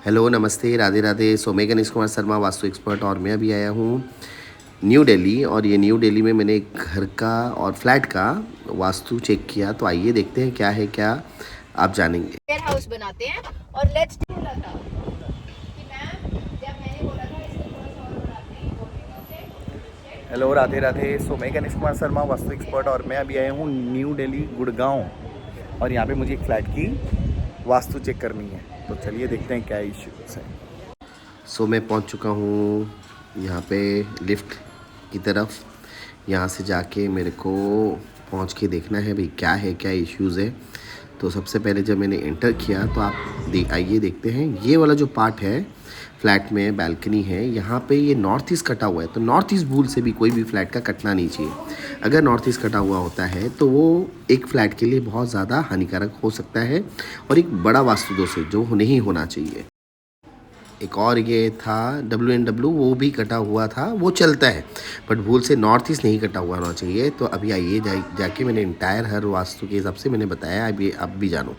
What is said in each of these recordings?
Hello, नमस्ते, राधे राधे। सो मैं Ganesh Kumar Sharma, vastu expert, और मैं अभी आया हूँ न्यू दिल्ली। और ये न्यू दिल्ली में मैंने एक घर का और फ्लैट का वास्तु चेक किया। तो आइए देखते हैं क्या है क्या, आप जानेंगे। वेयर हाउस बनाते हैं और लेट्स बोला था कि मैम जब मैंने बोला था इसको थोड़ा सा और बढ़ाते हैं हेलो, राधे राधे। सो मैं गणेश कुमार शर्मा, वास्तु एक्सपर्ट, और मैं अभी आया हूँ न्यू दिल्ली गुड़गांव। और यहाँ पे मुझे एक फ़्लैट की वास्तु चेक करनी है। तो चलिए देखते हैं क्या इश्यूज है। सो मैं पहुँच चुका हूँ यहाँ पे लिफ्ट की तरफ। यहाँ से जाके मेरे को पहुँच के देखना है भाई क्या है क्या इश्यूज़ है। तो सबसे पहले जब मैंने एंटर किया तो आप आइए देखते हैं ये वाला जो पार्ट है फ्लैट में, बैल्कनी है, यहाँ पे ये नॉर्थ ईस्ट कटा हुआ है। तो नॉर्थ ईस्ट भूल से भी कोई भी फ्लैट का कटना नहीं चाहिए। अगर नॉर्थ ईस्ट कटा हुआ होता है तो वो एक फ्लैट के लिए बहुत ज़्यादा हानिकारक हो सकता है और एक बड़ा वास्तु दोष है जो नहीं होना चाहिए। एक और ये था WNW, वो भी कटा हुआ था, वो चलता है, बट भूल से नॉर्थ ईस्ट नहीं कटा हुआ होना चाहिए। तो अभी आइए जाके मैंने इंटायर हर वास्तु के हिसाब से मैंने बताया, अभी आप भी जानो।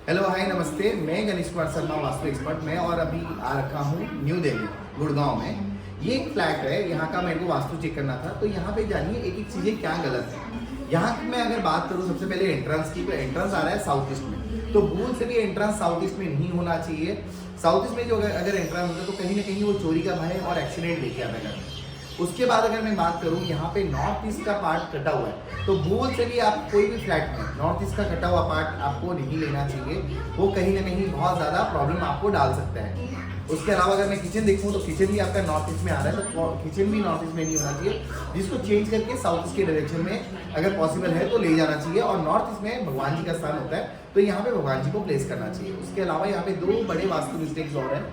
हेलो हाय नमस्ते, मैं गणेश कुमार शर्मा, वास्तु एक्सपर्ट। मैं और अभी आ रखा हूँ न्यू दिल्ली गुड़गांव में। ये एक फ्लैट है, यहाँ का मेरे को वास्तु चेक करना था। तो यहाँ पे जानिए एक एक चीज़ें क्या गलत है। यहाँ की मैं अगर बात करूँ सबसे पहले एंट्रेंस की, तो एंट्रेंस आ रहा है साउथ ईस्ट में। तो भूल से भी एंट्रेंस साउथ ईस्ट में नहीं होना चाहिए। साउथ ईस्ट में जो अगर एंट्रेंस होता है तो कहीं ना कहीं वो चोरी का भय और एक्सीडेंट लेके आता है। उसके बाद अगर मैं बात करूँ, यहाँ पे नॉर्थ ईस्ट का पार्ट कटा हुआ है। तो भूल से भी आप कोई भी फ्लैट में नॉर्थ ईस्ट का कटा हुआ पार्ट आपको नहीं लेना चाहिए। वो कहीं ना कहीं बहुत ज़्यादा प्रॉब्लम आपको डाल सकता है। उसके अलावा अगर मैं किचन देखूँ तो किचन भी आपका नॉर्थ ईस्ट में आ रहा है, तो किचन भी नॉर्थ ईस्ट में नहीं होना चाहिए। जिसको चेंज करके साउथ ईस्ट के डायरेक्शन में अगर पॉसिबल है तो ले जाना चाहिए। और नॉर्थ ईस्ट में भगवान जी का स्थान होता है, तो यहाँ पे भगवान जी को प्लेस करना चाहिए। उसके अलावा यहाँ पे दो बड़े वास्तु मिस्टेक्स और हैं।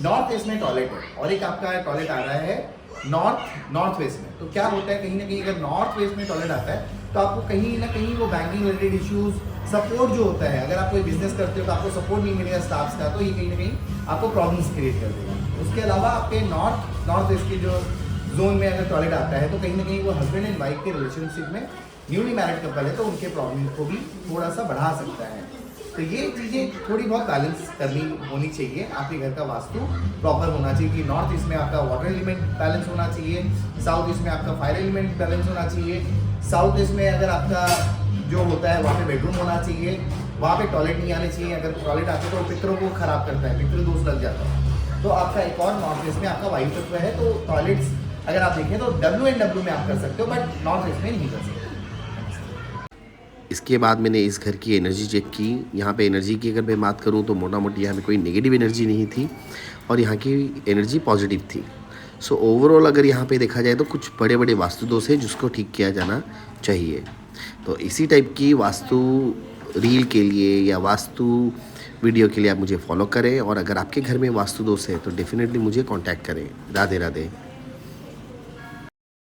नॉर्थ ईस्ट में टॉयलेट है और एक आपका टॉयलेट आ रहा है नॉर्थ वेस्ट में। तो क्या होता है, कहीं ना कहीं अगर नॉर्थ वेस्ट में टॉयलेट आता है तो आपको कहीं ना कहीं वो बैंकिंग रिलेटेड इश्यूज, सपोर्ट जो होता है, अगर आप कोई बिजनेस करते हो तो आपको सपोर्ट नहीं मिलेगा स्टाफ्स का, तो ये कहीं ना कहीं आपको प्रॉब्लम्स क्रिएट कर देगा। उसके अलावा आपके नॉर्थ वेस्ट के जो जोन में अगर टॉयलेट आता है तो कहीं ना कहीं वो हस्बैंड एंड वाइफ के रिलेशनशिप में, न्यूली मैरिड कपल है तो उनके प्रॉब्लम को भी थोड़ा सा बढ़ा सकता है। तो ये चीज़ें थोड़ी बहुत बैलेंस करनी होनी चाहिए। आपके घर का वास्तु प्रॉपर होना चाहिए कि नॉर्थ ईस्ट में आपका वाटर एलिमेंट बैलेंस होना चाहिए, साउथ ईस्ट में आपका फायर एलिमेंट बैलेंस होना चाहिए, साउथ ईस्ट में अगर आपका जो होता है वहाँ पे बेडरूम होना चाहिए, वहाँ पे टॉयलेट नहीं आने चाहिए। अगर टॉयलेट आते तो पितरों को खराब करता है, पितृ दोष लग जाता है। तो आपका एक और नॉर्थ ईस्ट में आपका वायु तत्व है, तो टॉयलेट्स अगर आप देखें तो WNW में आप कर सकते हो, बट नॉर्थ ईस्ट में नहीं कर सकते। इसके बाद मैंने इस घर की एनर्जी चेक की। यहाँ पे एनर्जी की अगर मैं बात करूँ तो मोटा मोटी यहाँ पे कोई नेगेटिव एनर्जी नहीं थी और यहाँ की एनर्जी पॉजिटिव थी। सो ओवरऑल अगर यहाँ पे देखा जाए तो कुछ बड़े बड़े वास्तु दोष है जिसको ठीक किया जाना चाहिए। तो इसी टाइप की वास्तु रील के लिए या वास्तु वीडियो के लिए आप मुझे फॉलो करें, और अगर आपके घर में वास्तु दोष है तो डेफिनेटली मुझे कॉन्टैक्ट करें। राधे राधे।